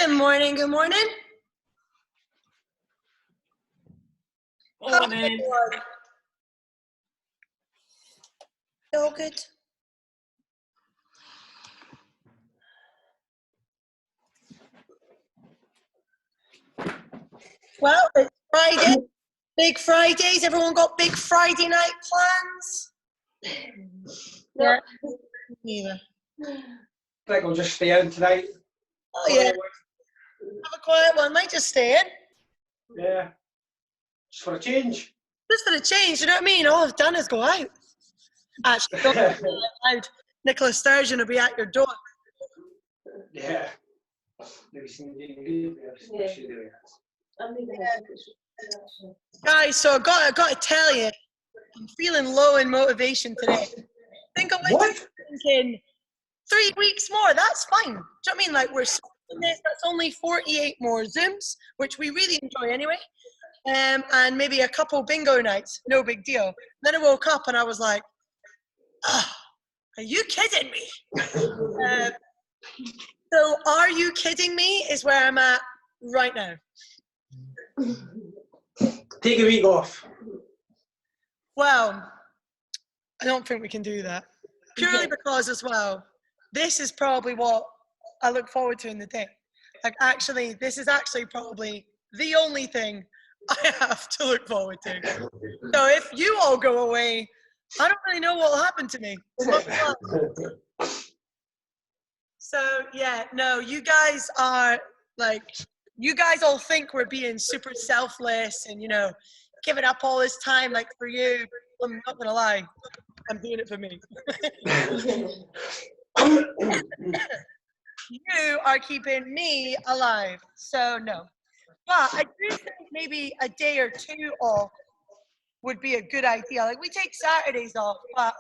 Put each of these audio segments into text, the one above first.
Good morning, good morning. Morning. All good. Well, it's Friday. Big Fridays. Everyone got big Friday night plans? No. Neither. I think I'll just stay in tonight. Oh yeah. Have a quiet one. Might just stay in. Yeah. Just for a change. Just for a change, you know what I mean? All I've done is go out. Actually, don't go out. Nicola Sturgeon will be at your door. Yeah. Guys, so I got to tell you, I'm feeling low in motivation today. I think I'm thinking 3 weeks more, that's fine. Do you know what I mean? Like, we're in this, that's only 48 more Zooms, which we really enjoy anyway. And maybe a couple bingo nights, no big deal. Then I woke up and I was like, oh, are you kidding me? So are you kidding me is where I'm at right now. Take a week off. Well, I don't think we can do that. Purely because as well, this is probably what I look forward to in the day. Like actually, this is actually probably the only thing I have to look forward to. So if you all go away, I don't really know what will happen to me. So yeah, no, you guys are like, you guys all think we're being super selfless and, you know, giving up all this time like for you. I'm not gonna lie, I'm doing it for me. You are keeping me alive, so no. But I do think maybe a day or two off would be a good idea. Like we take Saturdays off, but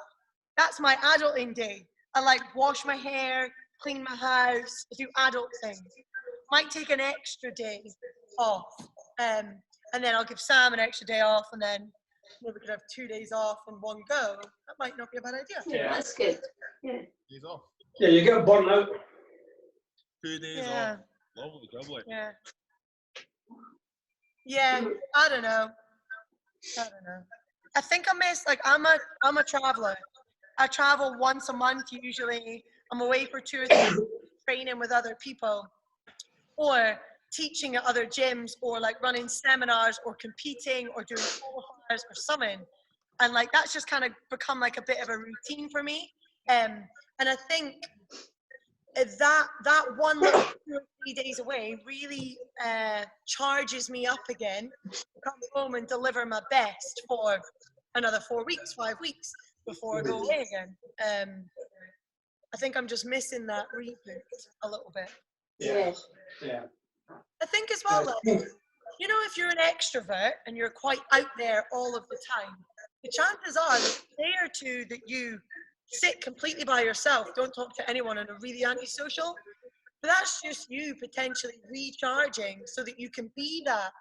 that's my adulting day. I like wash my hair, clean my house, do adult things. Might take an extra day off, and then I'll give Sam an extra day off, and then maybe we could have 2 days off in one go. That might not be a bad idea. Yeah, that's good. Yeah. Days off. Yeah, you get burnt out. 2 days Yeah. off. Lovely. Yeah. Yeah, I don't know. I think I miss, like, I'm a traveler. I travel once a month usually. I'm away for 2 or 3 weeks training with other people or teaching at other gyms or like running seminars or competing or doing qualifiers or something. And like, that's just kind of become like a bit of a routine for me. And I think that one little 2 or 3 days away really charges me up again to come home and deliver my best for another 4 weeks, 5 weeks before I go away again. I think I'm just missing that reboot a little bit. Yeah. I think as well, like, you know, if you're an extrovert and you're quite out there all of the time, the chances are that a day or two that you sit completely by yourself, don't talk to anyone and are really antisocial, but that's just you potentially recharging so that you can be that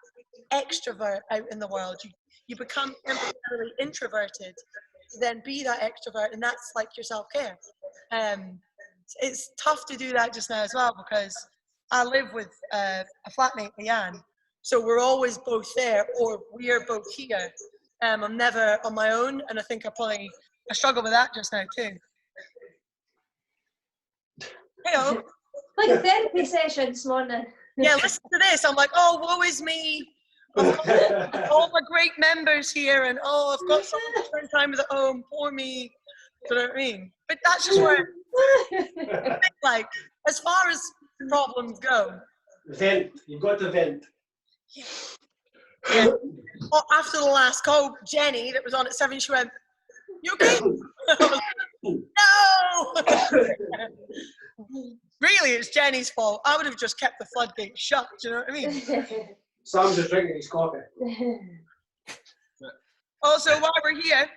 extrovert out in the world. You become temporarily introverted to then be that extrovert, and that's like your self-care. It's tough to do that just now as well because I live with a flatmate, Leanne, so we're always both there or we are both here. I'm never on my own, and I think I struggle with that just now too. Hey, Like a therapy session this morning. yeah, listen to this. I'm like, oh, woe is me. I've got all my great members here, and oh, I've got someone to spend time with at home. Poor me. Do you know what I mean? But that's just where, like, as far as problems go. Vent. You've got to vent. Yeah. Well, after the last call, Jenny, that was on at 7, she went, "You okay?" No. Really, it's Jenny's fault. I would have just kept the floodgate shut. Do you know what I mean? Sam's just drinking his coffee. Also, while we're here,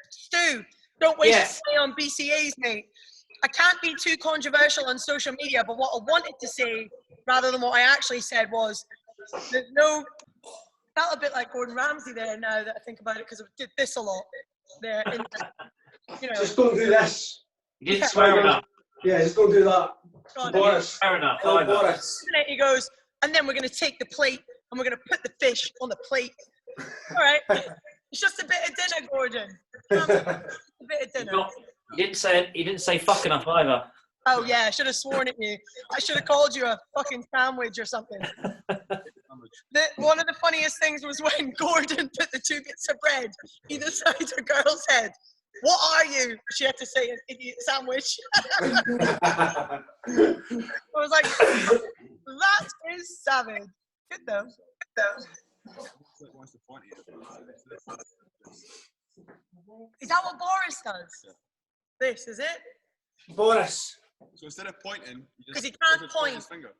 Stu, don't waste your money on BCAs, mate. I can't be too controversial on social media, but what I wanted to say, rather than what I actually said, was there's no. Felt a bit like Gordon Ramsay there now that I think about it, because I did this a lot there. You know. Just don't do this. You didn't swear enough. Yeah, just don't do that. God. Boris. Fair enough. Oh, I know. Boris. And he goes, and then we're going to take the plate and we're going to put the fish on the plate. All right. It's just a bit of dinner, Gordon. A bit of dinner. He didn't say fuck enough either. Oh, yeah, I should have sworn at you. I should have called you a fucking sandwich or something. One of the funniest things was when Gordon put the 2 bits of bread either side of a girl's head. What are you? She had to say an idiot sandwich. I was like, that is savage. Good though. What's the point here? Is that what Boris does? This, is it? Boris. So instead of pointing, you 'Cause just he can't his point. finger.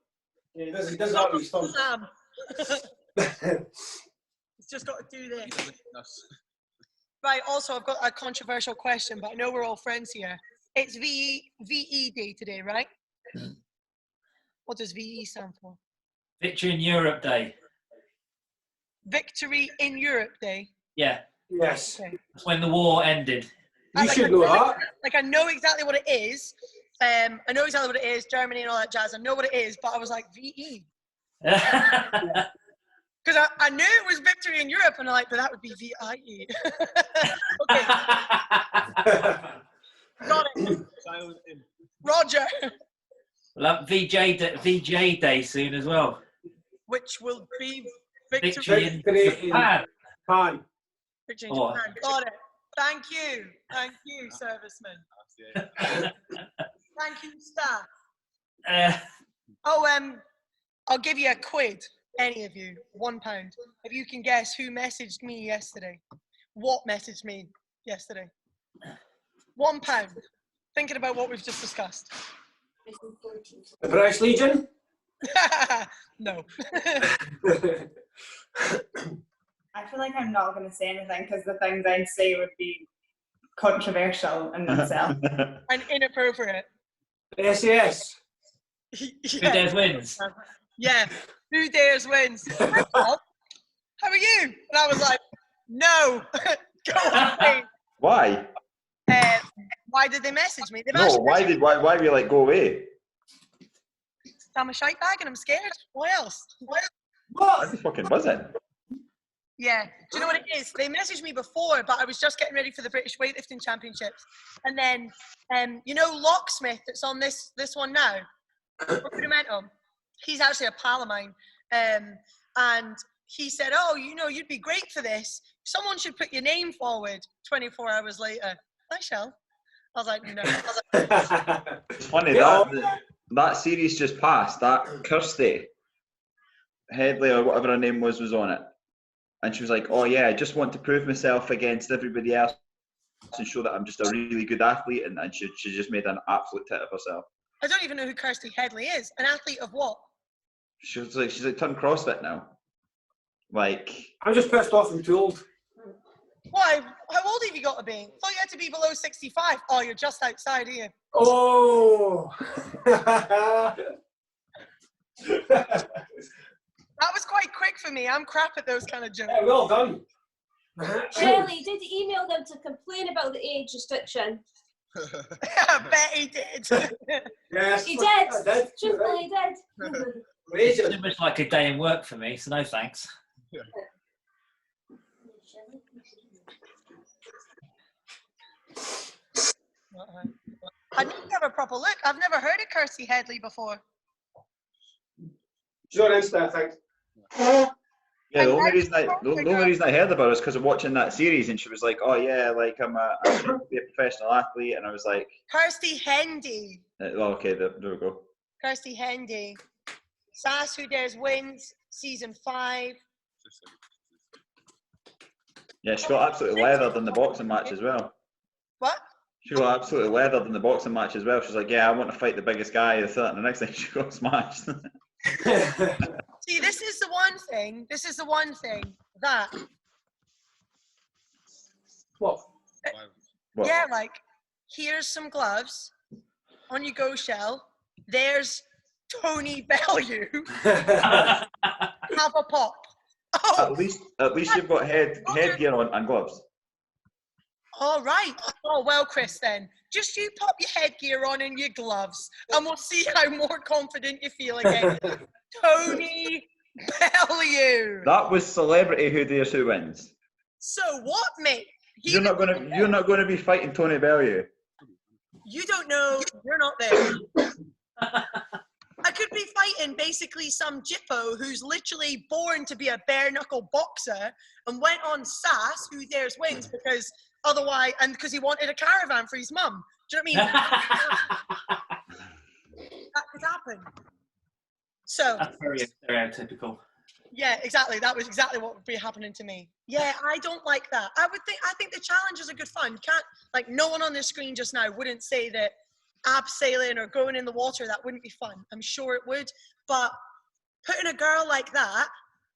Yeah, he does that with his thumb. Sam. He's just got to do this. That's Right, also, I've got a controversial question, but I know we're all friends here. It's VE Day today, right? What does VE stand for? Victory in Europe Day. Victory in Europe Day. Yeah, Yes. Okay. that's when the war ended. You should know that. Like, I know exactly what it is. I know exactly what it is, Germany and all that jazz. I know what it is, but I was like, VE. Because I knew it was victory in Europe, and I'm like, but that would be VIE. Okay, got it. silent in. We'll Roger. have VJ Day soon as well. Which will be victory, Victory in Victory in Japan. Japan. victory in Oh. Japan. Got it. Thank you, serviceman. Yeah. Thank you, staff. I'll give you a quid. Any of you, £1. If you can guess who messaged me yesterday. What messaged me yesterday? £1. Thinking about what we've just discussed. The British Legion. No. I feel like I'm not going to say anything because the things I'd say would be controversial in themselves. And inappropriate. SAS. Who Yeah. dares wins? Yeah. Who dares wins? Hi, Bob. How are you? And I was like, no. Go away. Why? Why did they message me? They've No, actually why were you like, go away? I'm a shite bag and I'm scared. What else? What the fucking was it? Yeah. Do you know what it is? They messaged me before, but I was just getting ready for the British Weightlifting Championships. And then, you know, Locksmith that's on this one now? Rudimental. He's actually a pal of mine. And he said, oh, you know, you'd be great for this. Someone should put your name forward 24 hours later. I shall. I was like, no. It's funny, Yeah. that series just passed, that Kirsty Headley or whatever her name was on it. And she was like, oh yeah, I just want to prove myself against everybody else and show that I'm just a really good athlete. And she just made an absolute tit of herself. I don't even know who Kirsty Headley is. An athlete of what? She's like turned CrossFit now. Like, I'm just pissed off and told. Why? How old have you got to be? I thought you had to be below 65. Oh, you're just outside here. Oh. That was quite quick for me. I'm crap at those kind of jokes. Yeah, well done. Shirley did email them to complain about the age restriction. I bet he did. Yes. He did. I did. Truthfully, he did. Amazing. Too much like a day in work for me, so no thanks. I need to have a proper look. I've never heard of Kirsty Headley before. She's on Insta, I think. yeah, the only reason I heard about her is because of watching that series, and she was like, oh yeah, like I'm trying to be a professional athlete, and I was like, Kirsty Hendy. oh, okay, there we go. Kirsty Hendy. Sass Who Dares Wins, season 5. Yeah, she got absolutely leathered in the boxing match as well. What? She got absolutely leathered in the boxing match as well. She's like, yeah, I want to fight the biggest guy. And the next thing she got smashed. See, this is the one thing that, What? What? yeah, like, here's some gloves. On you go, Shell. There's Tony Bellew. Have a pop. Oh, At least you've got headgear on and gloves. All right. Oh, well, Chris, then. Just you pop your headgear on and your gloves, and we'll see how more confident you feel again. Tony Bellew. That was Celebrity Who Dares Who Wins. So what, mate? You're not gonna be fighting Tony Bellew. You don't know. You're not there. I could be fighting basically some Jippo who's literally born to be a bare knuckle boxer and went on SAS Who Dares Wins because otherwise, and because he wanted a caravan for his mum. Do you know what I mean? That could happen. So That's very stereotypical. yeah, exactly. That was exactly what would be happening to me. Yeah, I don't like that. I think the challenges are good fun. Can't, like, no one on the screen just now wouldn't say that abseiling or going in the water, that wouldn't be fun. I'm sure it would. But putting a girl like that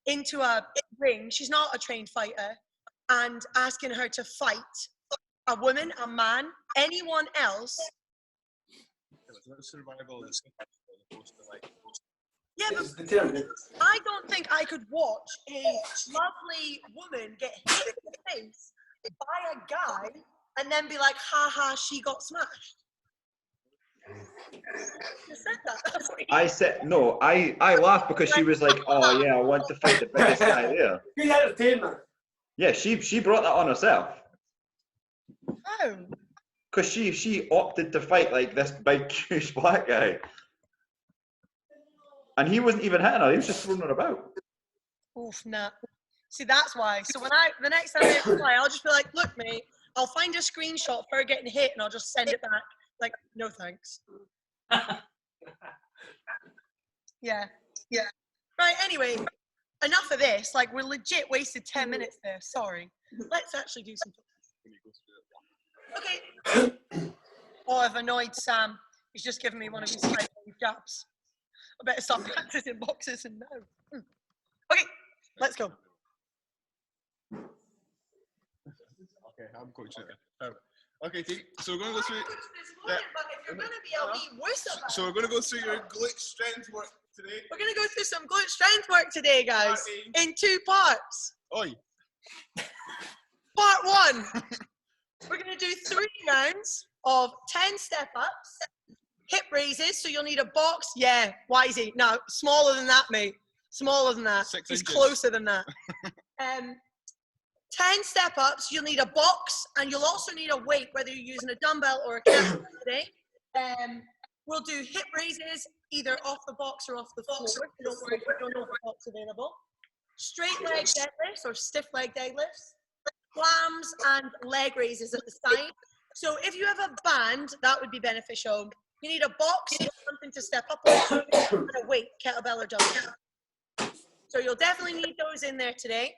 into a ring, she's not a trained fighter, and asking her to fight a woman, a man, anyone else. It's about survival as opposed to like. Yeah, but I don't think I could watch a lovely woman get hit in the face by a guy and then be like, ha ha, she got smashed. You said that. I said no. I laughed because she was like, "Oh yeah, I want to fight the biggest guy there." Good entertainment. Yeah, she brought that on herself Oh. because she opted to fight like this big huge black guy, and he wasn't even hitting her. He was just throwing her about. Oof, nah. See, that's why. So when the next time I play, I'll just be like, look, mate, I'll find a screenshot of her getting hit and I'll just send it back. Like, no thanks. Yeah. Right, anyway, enough of this. Like, we're legit wasted 10 minutes there. Sorry. Let's actually do some. Okay. Oh, I've annoyed Sam. He's just given me one of his gaps. I better start practicing boxes and now. Okay, let's go. Okay, I'm coaching it. Okay, team. So we're gonna go through. But if you're gonna be a wee wuss about it, So we're gonna go through your glute strength work today. we're gonna go through some glute strength work today, guys, in 2 parts. Oi. Part 1, we're gonna do 3 rounds of 10 step-ups, hip raises, so you'll need a box. Yeah, Wisey. No, smaller than that, mate. Smaller than that. 6 He's inches. closer than that. 10 step-ups, you'll need a box, and you'll also need a weight, whether you're using a dumbbell or a kettlebell today. We'll do hip raises, either off the box or off the floor. So don't worry if you don't know the box available. Straight leg deadlifts or stiff leg deadlifts. Clams and leg raises at the side. So if you have a band, that would be beneficial. You need a box, something to step up on, and a weight, kettlebell or dumbbell. So you'll definitely need those in there today.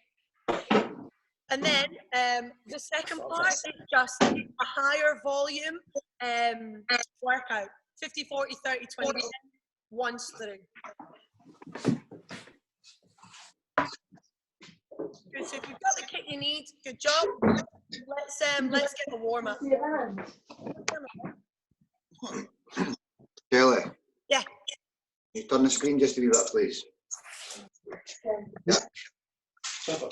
And then the second part is just a higher volume workout. 50, 40, 30, 20 minutes, once through. Good, so if you've got the kit you need, good job. Let's get a warm up. Kelly. Yeah. You turn the screen just a wee bit, please. Yeah. Okay.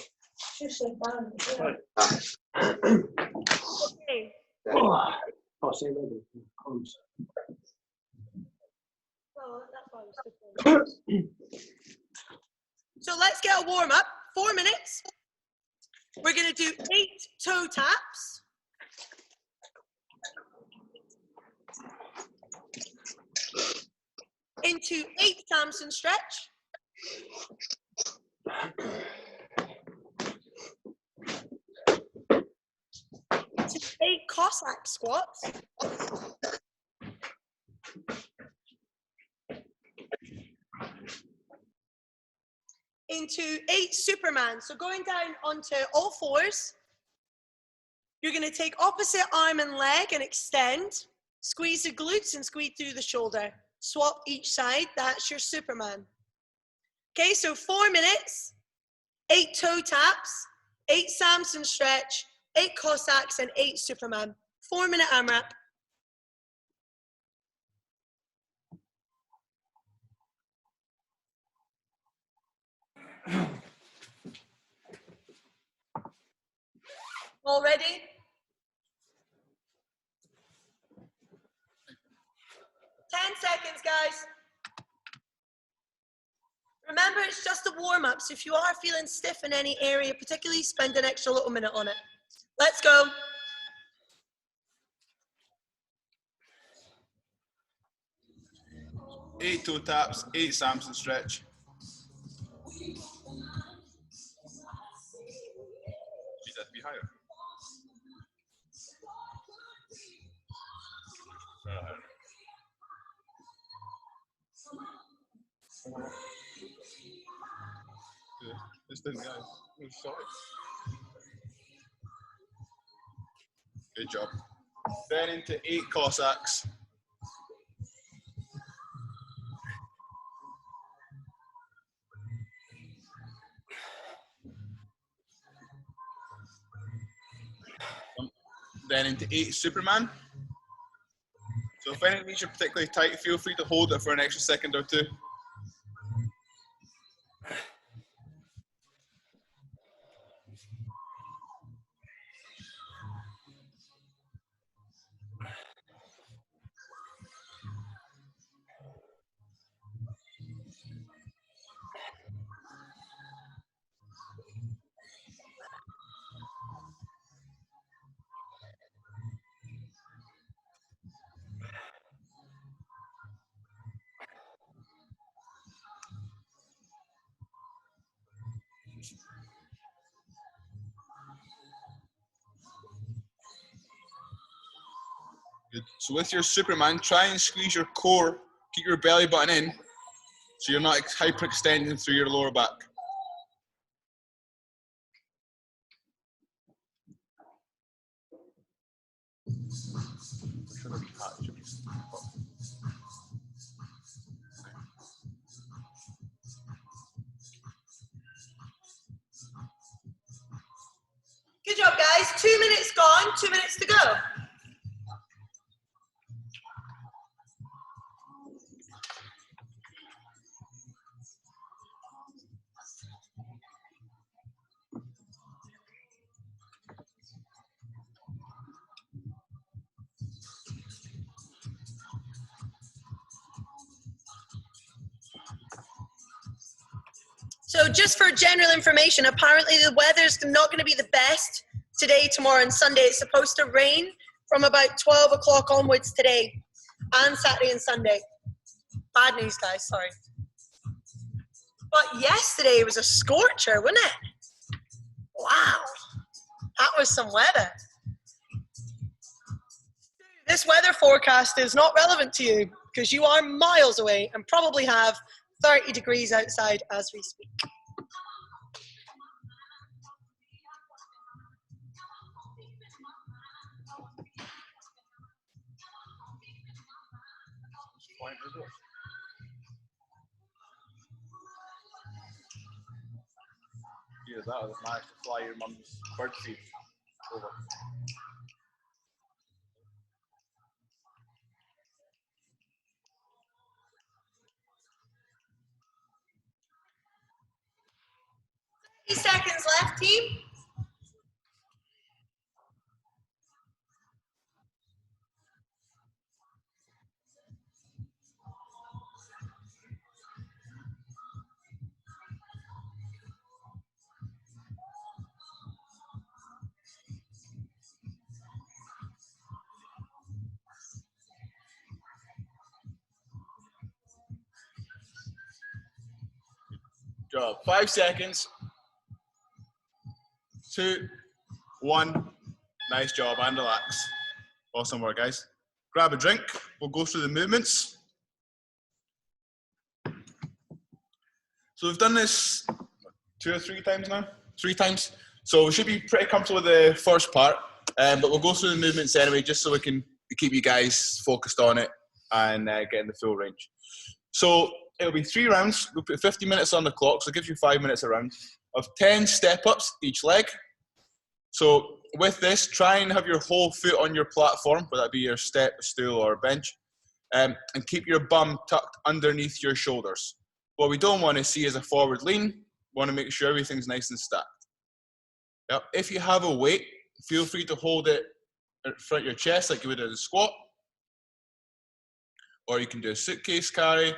Oh, say that. Comes. Oh, that's why I was thinking. So let's get a warm up. 4 minutes. We're going to do 8 toe taps. Into 8 Samson stretch. Into 8 Cossack squats. Into 8 Superman. So going down onto all fours. You're going to take opposite arm and leg and extend. Squeeze the glutes and squeeze through the shoulder. Swap each side. That's your Superman. Okay, so 4 minutes, 8 toe taps, 8 Samson stretch, 8 Cossacks, and 8 Superman. 4-minute AMRAP. All ready? 10 seconds, guys. Remember, it's just a warm-up, so if you are feeling stiff in any area, particularly spend an extra little minute on it. Let's go. Eight toe taps, 8 Samson stretch. Need that to be higher. This didn't, guys. Oh, sorry. Good job. Then into 8 Cossacks. Then into 8 Superman. So if any of these are particularly tight, feel free to hold it for an extra second or two. Good. So with your Superman, try and squeeze your core, keep your belly button in, so you're not hyperextending through your lower back. Good job, guys. 2 minutes gone, 2 minutes to go. So just for general information, apparently the weather's not going to be the best today, tomorrow, and Sunday. It's supposed to rain from about 12 o'clock onwards today and Saturday and Sunday. Bad news, guys, sorry. But yesterday was a scorcher, wasn't it? Wow, that was some weather. This weather forecast is not relevant to you because you are miles away and probably have 30 degrees outside as we speak. Yeah, that was nice to fly your mum's bird feed over. Seconds left, team. Job. 5 seconds. 2, 1. Nice job, and relax. Awesome work, guys. Grab a drink. We'll go through the movements. So we've done this 2 or 3 times now. 3 times. So we should be pretty comfortable with the first part, but we'll go through the movements anyway, just so we can keep you guys focused on it and get in the full range. So it'll be 3 rounds. We'll put 50 minutes on the clock, so it gives you 5 minutes a round of 10 step-ups each leg. So with this, try and have your whole foot on your platform, whether that be your step, stool, or bench, and keep your bum tucked underneath your shoulders. What we don't want to see is a forward lean. We want to make sure everything's nice and stacked. Yep. If you have a weight, feel free to hold it in front of your chest like you would at a squat. or you can do a suitcase carry,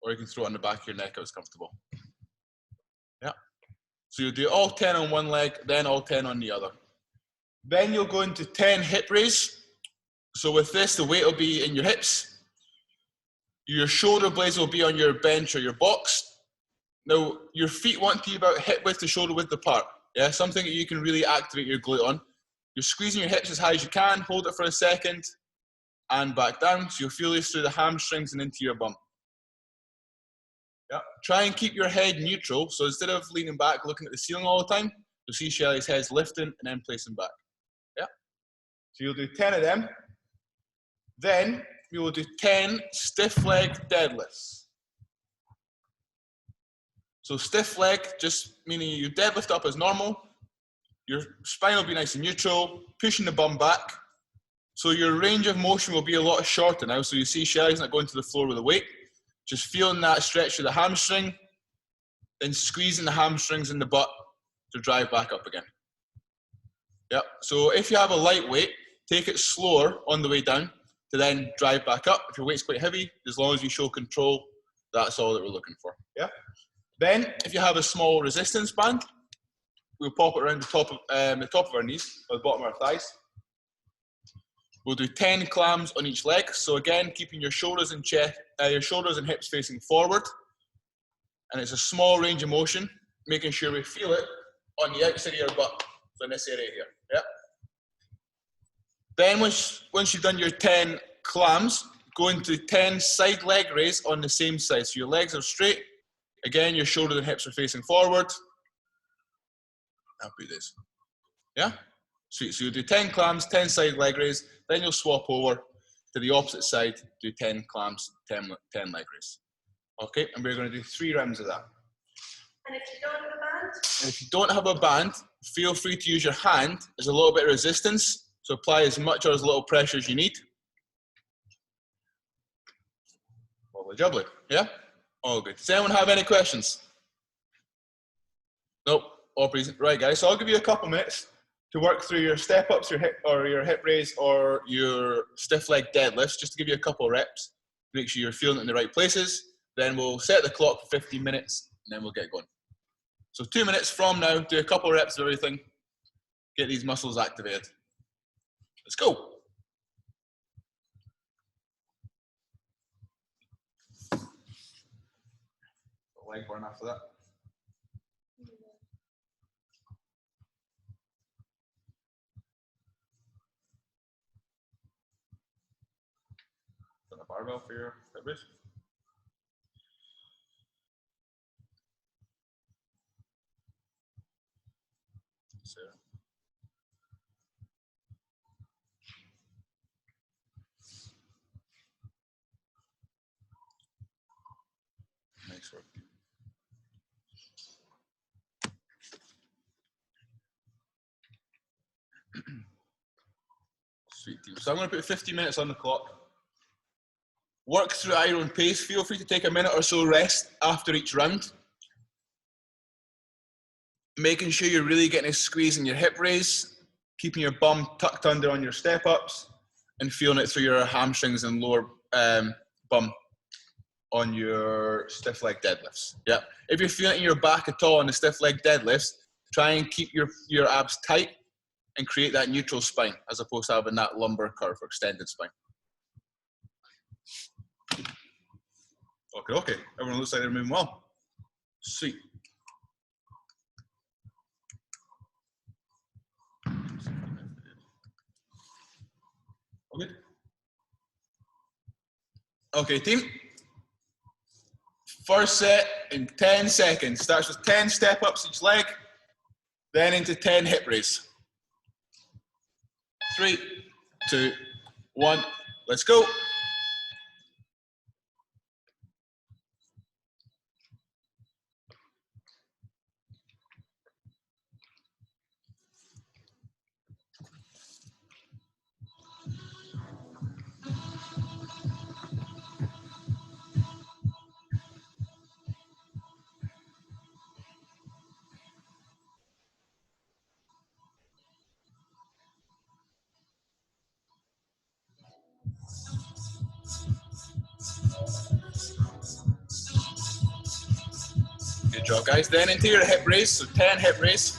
or you can throw it on the back of your neck if it's comfortable. Yeah. So you'll do all 10 on one leg, then all 10 on the other. Then you'll go into 10 hip raise. So with this, the weight will be in your hips. Your shoulder blades will be on your bench or your box. Now, your feet want to be about hip width to shoulder width apart. Yeah, something that you can really activate your glute on. You're squeezing your hips as high as you can, hold it for a second, and back down. So you'll feel this through the hamstrings and into your bum. Yeah. Try and keep your head neutral. So instead of leaning back, looking at the ceiling all the time, you'll see Shelley's head's lifting and then placing back. Yeah. So you'll do 10 of them. Then we will do 10 stiff leg deadlifts. So stiff leg, just meaning you deadlift up as normal. Your spine will be nice and neutral, pushing the bum back. So your range of motion will be a lot shorter now. So you see Shelley's not going to the floor with the weight. Just feeling that stretch through the hamstring, then squeezing the hamstrings in the butt to drive back up again. Yep. So if you have a light weight, take it slower on the way down to then drive back up. If your weight's quite heavy, as long as you show control, that's all that we're looking for. Yeah. Then, if you have a small resistance band, we'll pop it around the top of our knees, or the bottom of our thighs. We'll do 10 clams on each leg. So again, keeping your shoulders and chest, your shoulders and hips facing forward, and it's a small range of motion, making sure we feel it on the outside of your butt, so in this area here. Yeah. Then once you've done your 10 clams, go into 10 side leg raise on the same side. So your legs are straight. Again, your shoulders and hips are facing forward. I'll do this. Yeah? Sweet. So you'll do 10 clams, 10 side leg raise. Then you'll swap over to the opposite side, do 10 clams, 10 leg raise. Okay? And we're going to do 3 rounds of that. And if you don't have a band? And if you don't have a band, feel free to use your hand as a little bit of resistance. So apply as much or as little pressure as you need. Lovely jubbly. Yeah? All good. Does anyone have any questions? Nope. All present. Right, guys. So I'll give you a couple minutes to work through your step ups, your hip raise, or your stiff leg deadlifts, just to give you a couple reps. Make sure you're feeling it in the right places. Then we'll set the clock for 15 minutes, and then we'll get going. So 2 minutes from now, do a couple reps of everything. Get these muscles activated. Let's go. Leg burn after that. Got a barbell for your hip raise. So. Nice work. Sweet team. So I'm going to put 50 minutes on the clock. Work through at your own pace. Feel free to take a minute or so rest after each round. Making sure you're really getting a squeeze in your hip raise, keeping your bum tucked under on your step ups, and feeling it through your hamstrings and lower bum on your stiff leg deadlifts. Yeah. If you're feeling it in your back at all on the stiff leg deadlifts, try and keep your abs tight and create that neutral spine as opposed to having that lumbar curve or extended spine. Okay. Everyone looks like they're moving well. Sweet. Okay. Okay, team. First set in 10 seconds. Starts with 10 step ups each leg, then into 10 hip raise. 3, 2, 1, let's go. job, guys. Then into your hip raise, so 10 hip raise.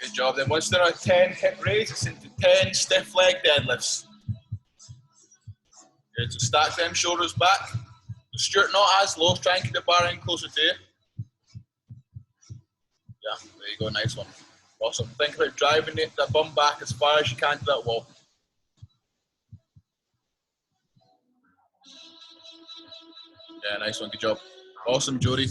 Good job. Then once they're on 10 hip raise, it's into 10 stiff leg deadlifts. Good, so stack them shoulders back. Stuart, not as low, try and keep the bar in closer to you. Yeah, there you go, nice one. Awesome. Think about driving the bum back as far as you can to that wall. Yeah, nice one, good job. Awesome, Jody.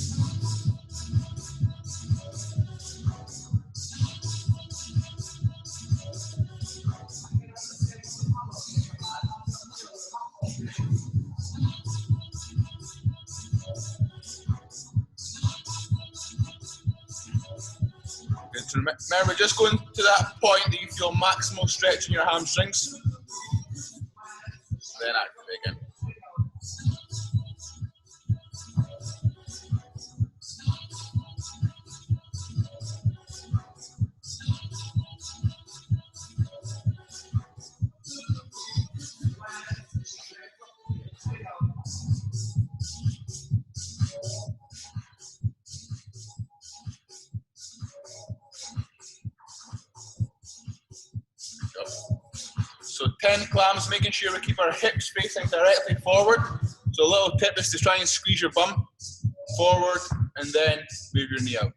Good. So remember, just going to that point that you feel maximal stretch in your hamstrings. Then activate again. So 10 clams, making sure we keep our hips facing directly forward. So a little tip is to try and squeeze your bum forward and then move your knee out.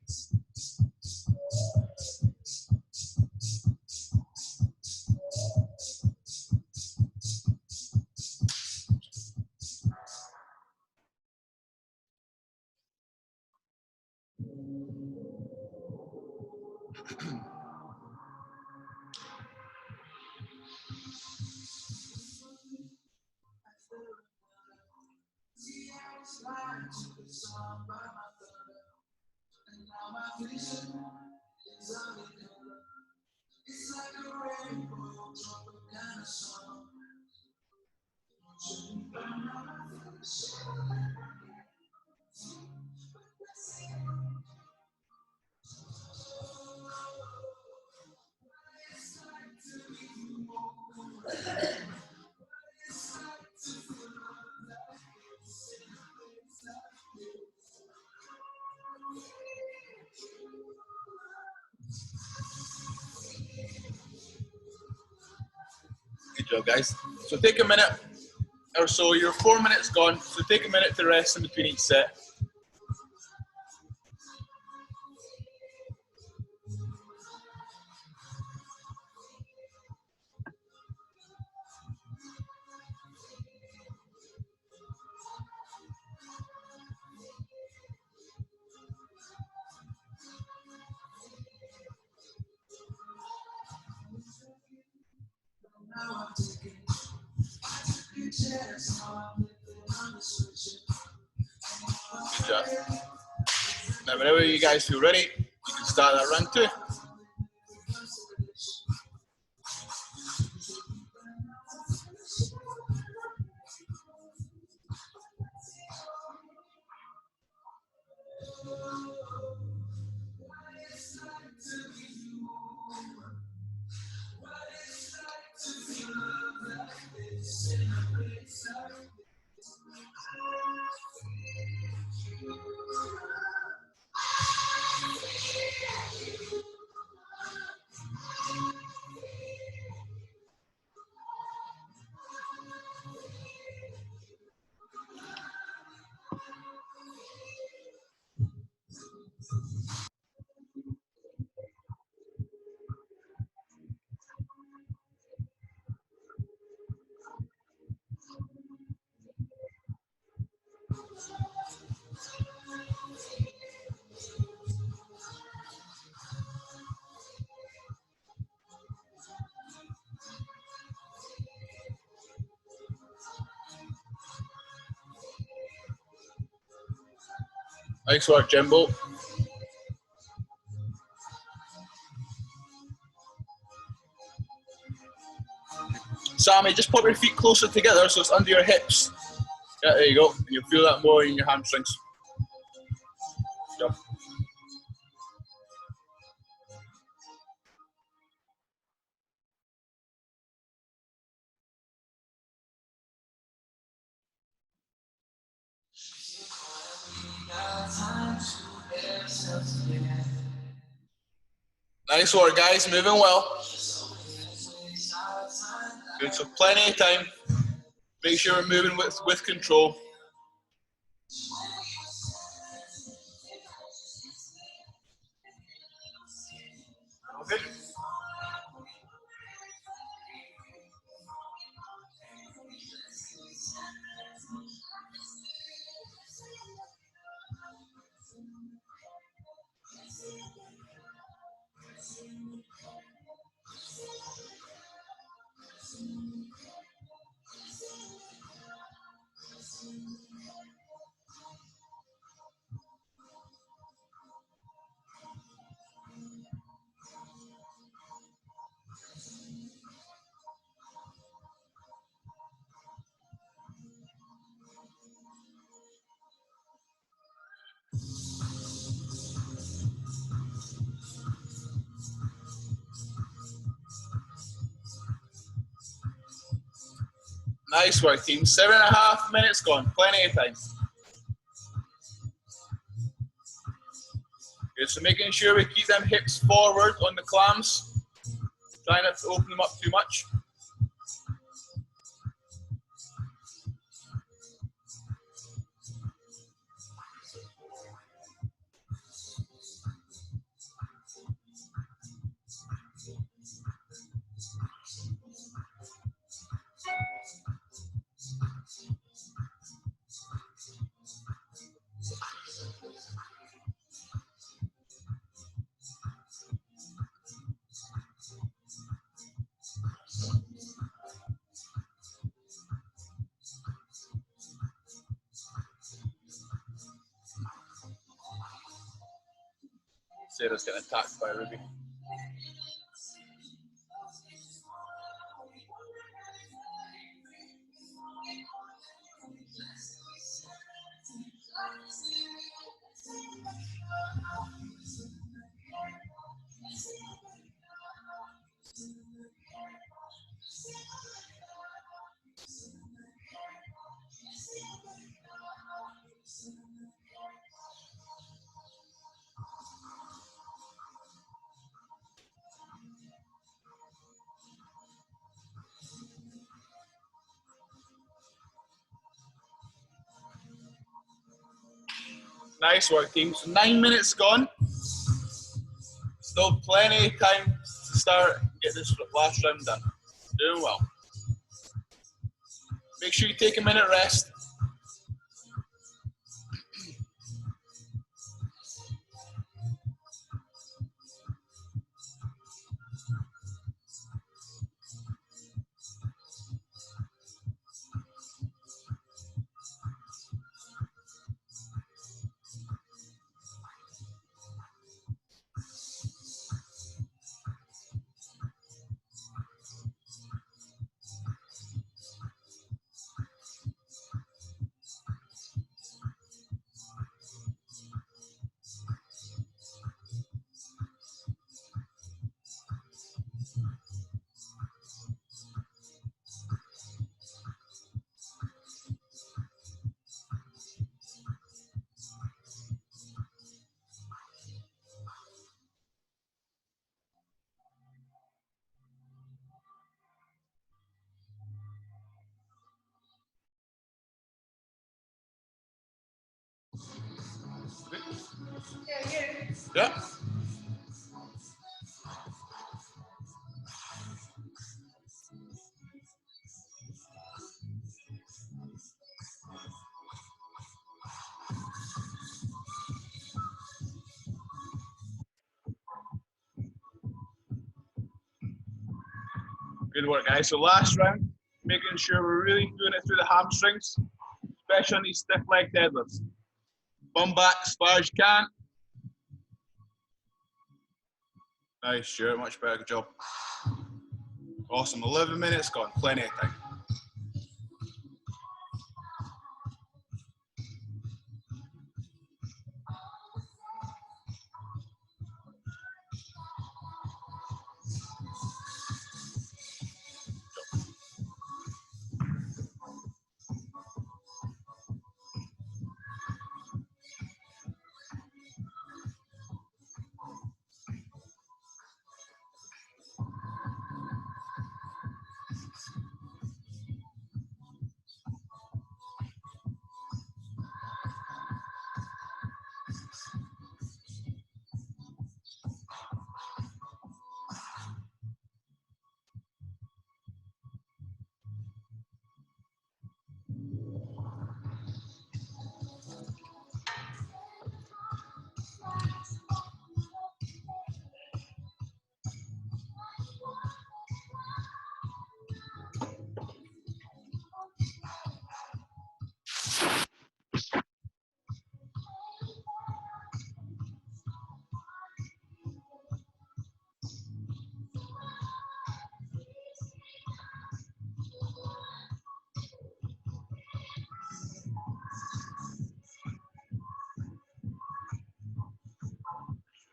Good job, guys. So take a minute or so. Your 4 minutes gone. So take a minute to rest in between each set. Good job. Now, whenever you guys feel ready, you can start that round 2. Nice work, Jimbo. Sammy, just pop your feet closer together so it's under your hips. Yeah, there you go. And you'll feel that more in your hamstrings. Jump. Nice work, guys. Moving well. Good, so plenty of time. Make sure we're moving with control. Okay. Nice work, team. 7.5 minutes gone. Plenty of time. Good, so making sure we keep them hips forward on the clams. Trying not to open them up too much. Sarah's getting attacked by Ruby. Nice work, team. So 9 minutes gone. Still plenty of time to start and get this last round done. Doing well. Make sure you take a minute rest. Yeah. Good work, guys. So last round, making sure we're really doing it through the hamstrings, especially on these stiff leg deadlifts. Bum back as far as you can. Nice, Stuart, much better, good job. Awesome, 11 minutes gone, plenty of time.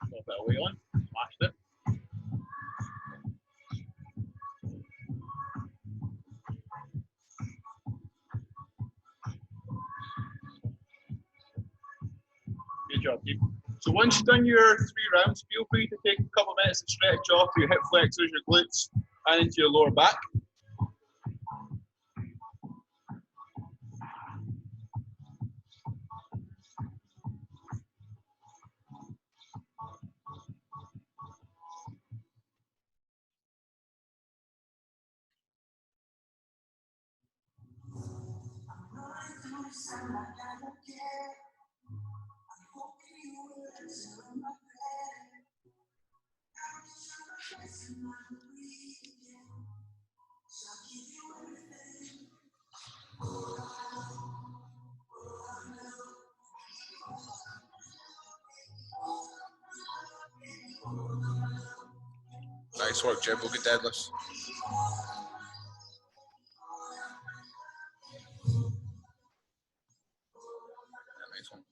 A little bit of weight on, smashed it. Good job, team. So once you've done your 3 rounds, feel free to take a couple of minutes to stretch off your hip flexors, your glutes, and into your lower back. Nice work, Single Leg Deadlifts. Nice one.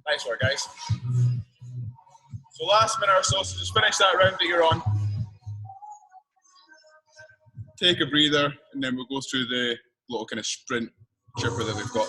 Nice work, guys. So last minute or so, so just finish that round that you're on. Take a breather, and then we'll go through the little kind of sprint chipper that we've got.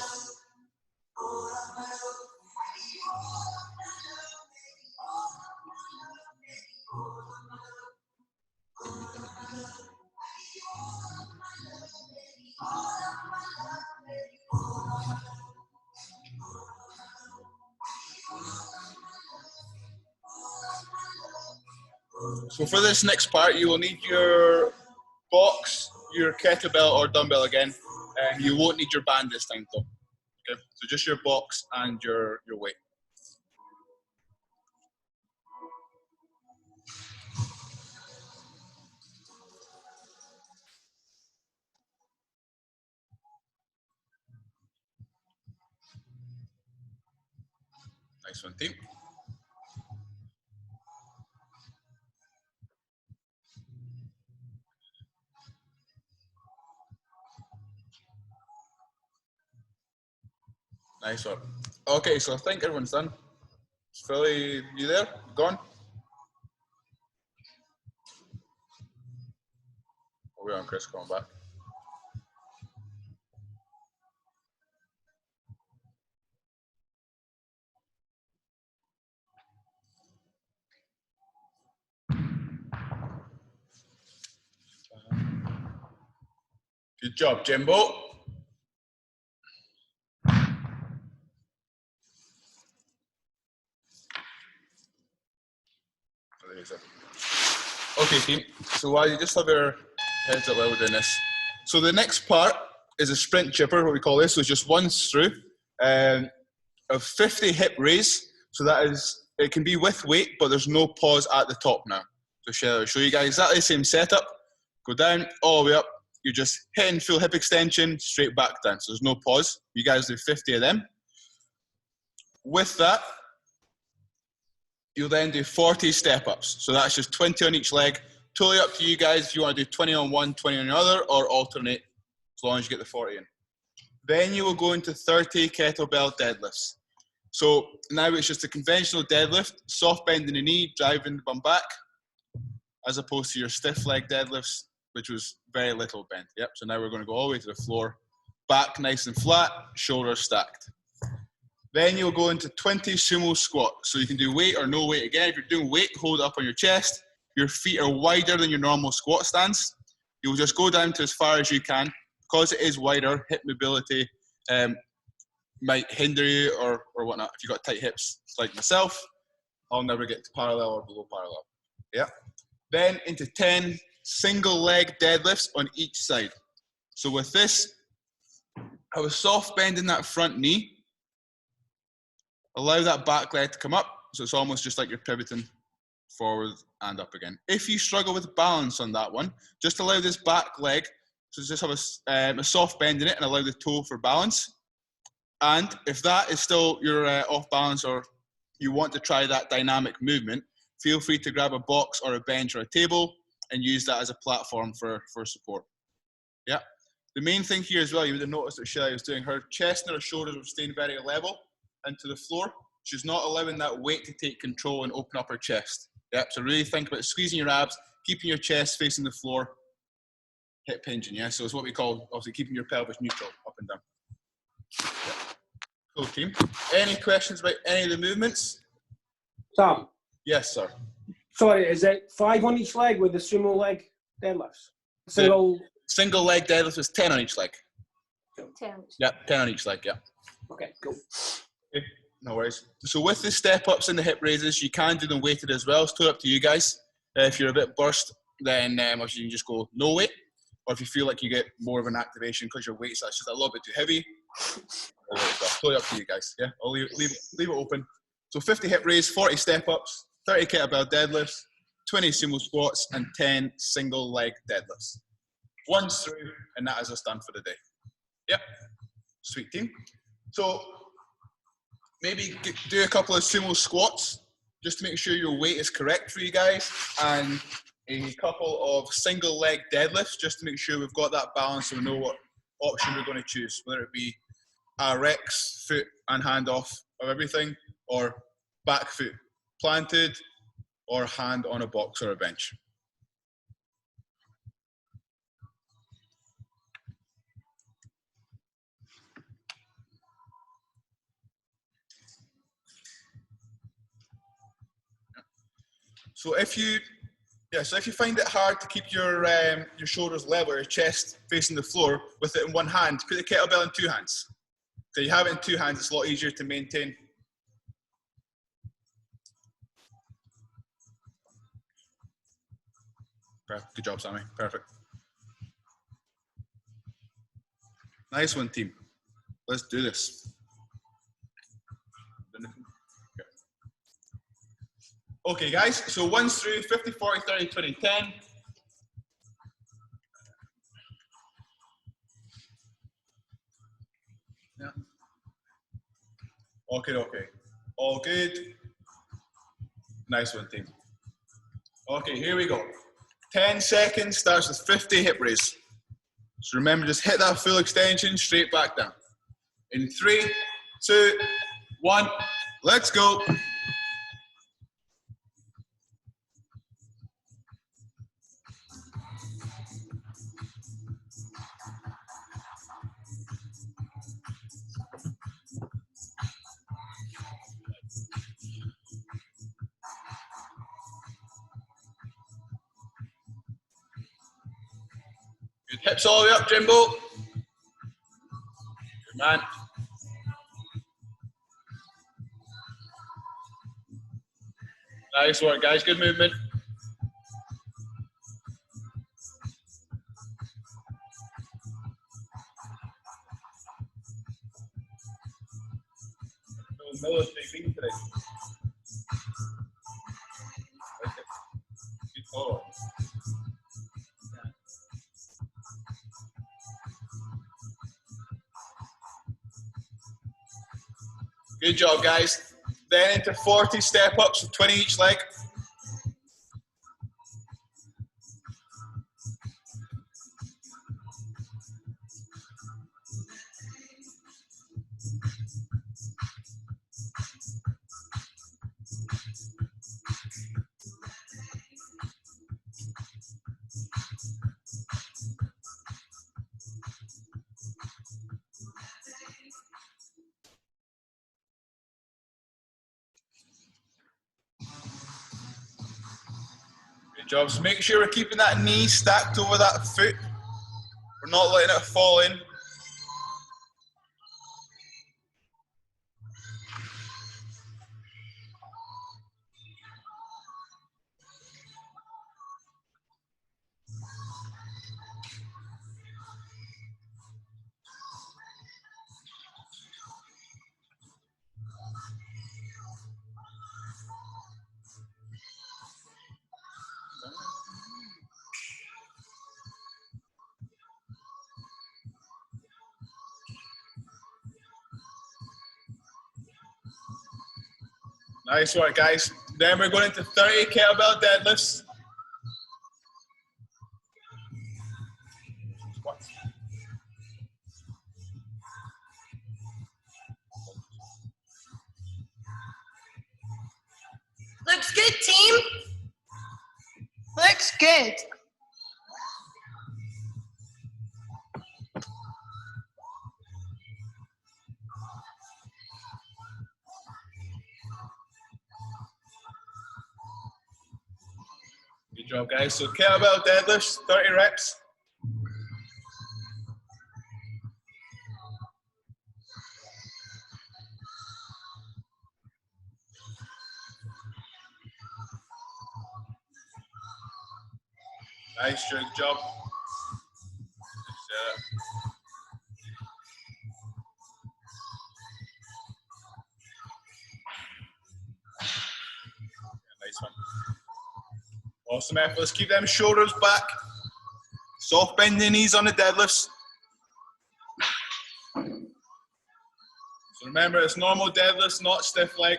So for this next part, you will need your box, your kettlebell or dumbbell again, and you won't need your band this time though. Okay, so just your box and your weight. Nice one, team. Nice one. Okay, so I think everyone's done. Philly, you there? Gone? Oh, we're on Chris coming back. Good job, Jimbo. Okay, team. So while you just have your heads up while we're doing this. So the next part is a sprint chipper, what we call this. So it's just one through of 50 hip raise. So that is, it can be with weight, but there's no pause at the top now. So I'll show you guys exactly the same setup. Go down, all the way up. You're just hitting full hip extension, straight back down. So there's no pause. You guys do 50 of them. With that, you'll then do 40 step-ups. So that's just 20 on each leg. Totally up to you guys if you want to do 20 on one, 20 on the other, or alternate, as long as you get the 40 in. Then you will go into 30 kettlebell deadlifts. So now it's just a conventional deadlift, soft bend in the knee, driving the bum back, as opposed to your stiff leg deadlifts, which was very little bend. Yep, so now we're going to go all the way to the floor, back nice and flat, shoulders stacked. Then you'll go into 20 sumo squats. So you can do weight or no weight. Again, if you're doing weight, hold it up on your chest. Your feet are wider than your normal squat stance. You'll just go down to as far as you can. Because it is wider, hip mobility might hinder you or whatnot. If you've got tight hips, like myself, I'll never get to parallel or below parallel. Yeah. Then into 10 single leg deadlifts on each side. So with this, I was soft bending that front knee. Allow that back leg to come up. So it's almost just like you're pivoting forward and up again. If you struggle with balance on that one, just allow this back leg, so just have a soft bend in it and allow the toe for balance. And if that is still you're off balance or you want to try that dynamic movement, feel free to grab a box or a bench or a table and use that as a platform for support. Yeah. The main thing here as well, you would have noticed that Shelly was doing, her chest and her shoulders were staying very level into the floor. She's not allowing that weight to take control and open up her chest. Yeah, so really think about squeezing your abs, keeping your chest facing the floor, hip hinging, yeah? So it's what we call, obviously, keeping your pelvis neutral, up and down. Yeah. Cool, team. Any questions about any of the movements? Sam, Yes, sir. sorry, is it 5 on each leg with the sumo leg deadlifts? Single leg deadlift is 10 on each leg. 10. Yeah, 10 on each leg, yeah. Okay, cool. Okay, no worries. So with the step-ups and the hip raises, you can do them weighted as well. It's totally up to you guys. If you're a bit burst, then obviously you can just go no weight. Or if you feel like you get more of an activation because your weight's just a little bit too heavy, totally up to you guys. Yeah, I'll leave it open. So 50 hip raise, 40 step-ups, 30 kettlebell deadlifts, 20 sumo squats, and 10 single leg deadlifts. 1 through, and that is us done for the day. Yep, sweet team. So maybe do a couple of sumo squats just to make sure your weight is correct for you guys, and a couple of single leg deadlifts just to make sure we've got that balance and we know what option we're going to choose, whether it be a Rex, foot and hand off of everything, or back foot planted, or hand on a box or a bench. So if you find it hard to keep your shoulders level, your chest facing the floor with it in one hand, put the kettlebell in 2 hands. So you have it in 2 hands, it's a lot easier to maintain. Good job, Sammy. Perfect. Nice one, team. Let's do this. Okay, guys, so 1 through 50, 40, 30, 20, 10. Yeah. Okay. All good. Nice one, team. Okay, here we go. 10 seconds, starts with 50 hip raise. So remember, just hit that full extension, straight back down. In 3, 2, 1, let's go. Good, hips all the way up, Jimbo. Good man. Nice work, guys. Good movement. military green today. Like it. Good follow. Good job, guys. Then into 40 step ups with 20 each leg. Good job. So make sure we're keeping that knee stacked over that foot. We're not letting it fall in. Nice work, guys. Then we're going into 30 kettlebell deadlifts. Squats. Looks good, team. Looks good. Good job, guys. So kettlebell deadlifts, 30 reps. Nice, good job. Nice one. Awesome effort. Let's keep them shoulders back. Soft bend the knees on the deadlifts. So remember, it's normal deadlifts, not stiff leg.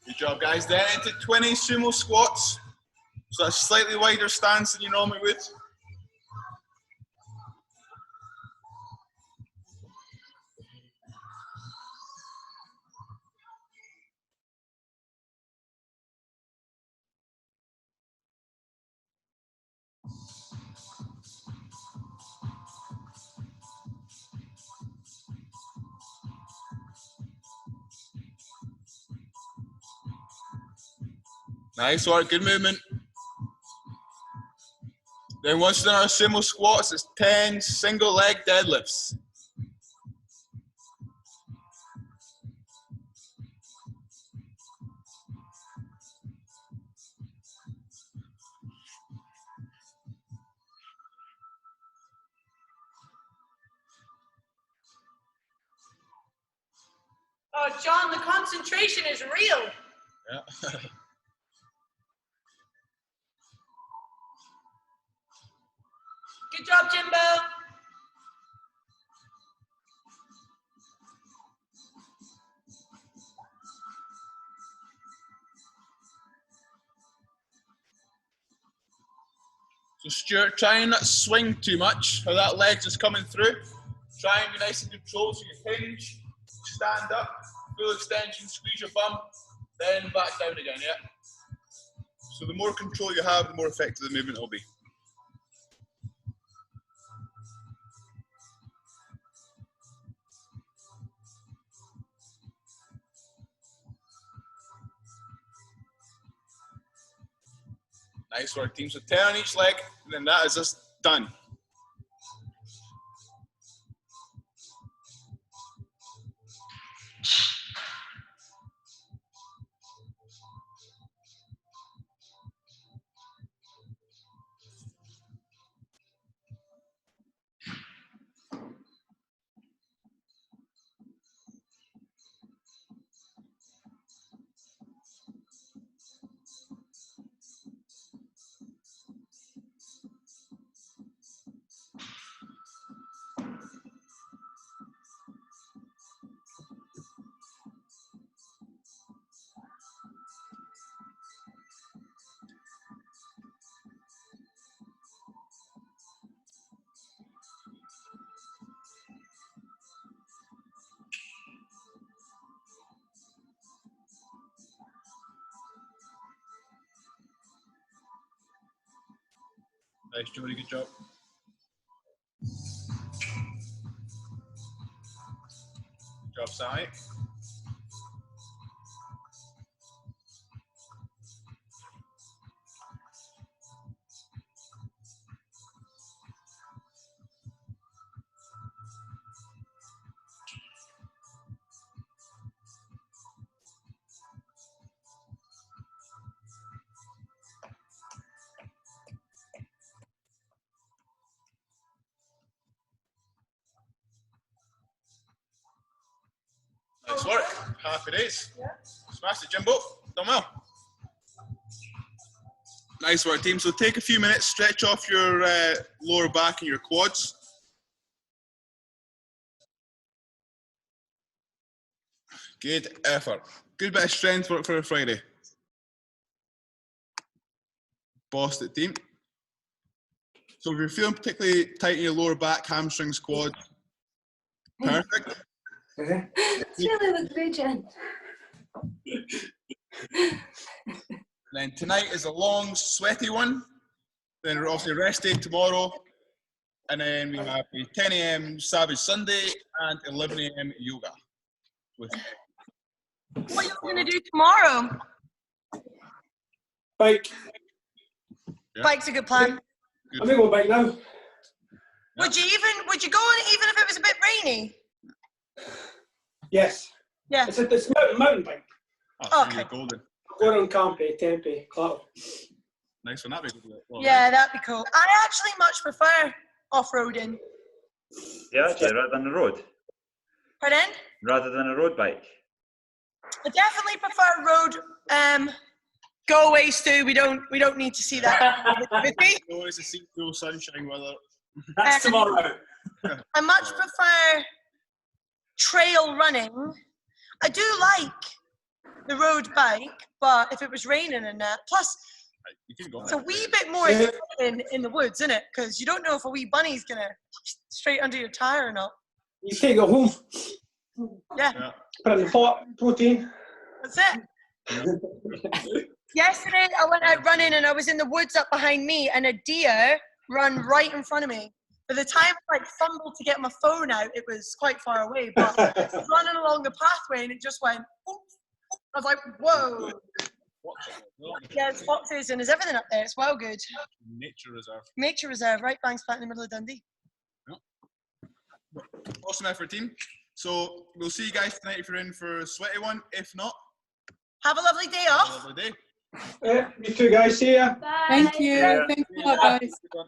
Good job, guys. Then into 20 sumo squats. So that's a slightly wider stance than you normally would. Nice work, good movement. Then once done our sumo squats, it's 10 single leg deadlifts. Oh, John, the concentration is real. Yeah. Good job, Jimbo. So Stuart, try and not swing too much, how that leg's just coming through. Try and be nice and controlled, so you hinge, stand up, full extension, squeeze your bum, then back down again, yeah? So the more control you have, the more effective the movement will be. Nice work, team. So 10 on each leg, and then that is us done. Nice, Jody, good job. Good job, Sally. Nice work. Happy days. Smash it, Jimbo. Done well. Nice work, team. So take a few minutes, stretch off your lower back and your quads. Good effort. Good bit of strength work for a Friday. Bossed it, team. So if you're feeling particularly tight in your lower back, hamstrings, quads, perfect. It's really the great, Jen. Then tonight is a long, sweaty one. Then we're obviously rest day tomorrow. And then we have a 10 a.m. Savage Sunday and 11 a.m. yoga. What are you going to do tomorrow? Bike. Yeah. Bike's a good plan. Good. I'm going to go bike now. Would you go on it even if it was a bit rainy? Yes. Yeah. It's a mountain bike. Oh, Okay. Golden. Going on Campy, Tempe, Clap. Nice one. That'd be good. Well, Yeah, that'd be cool. I actually much prefer off-roading. Yeah, actually, rather than a road. Pardon? Rather than a road bike. I definitely prefer road. Go away, Stu. We don't need to see that. With me. Always a seat full sunshine weather. That's tomorrow. I much prefer trail running. I do like the road bike, but if it was raining and that, plus You can go. it's a wee bit more in the woods, isn't it? Because you don't know if a wee bunny's gonna straight under your tire or not. You take it home. Yeah, Yeah. Put it in the pot, protein. that's it. Yesterday I went out running and I was in the woods up behind me and a deer ran right in front of me. By the time I fumbled to get my phone out, it was quite far away, but I was running along the pathway and it just went, oof. I was like, whoa. Yeah, there's foxes and there's everything up there. It's well good. Nature reserve. Nature reserve, right bang spat in the middle of Dundee. Awesome effort, team. So we'll see you guys tonight if you're in for a sweaty one. If not, Have a lovely day have off. a lovely day. Yeah, you two guys, see ya. Bye. Thank you. Yeah. Thanks a lot, guys. Good one.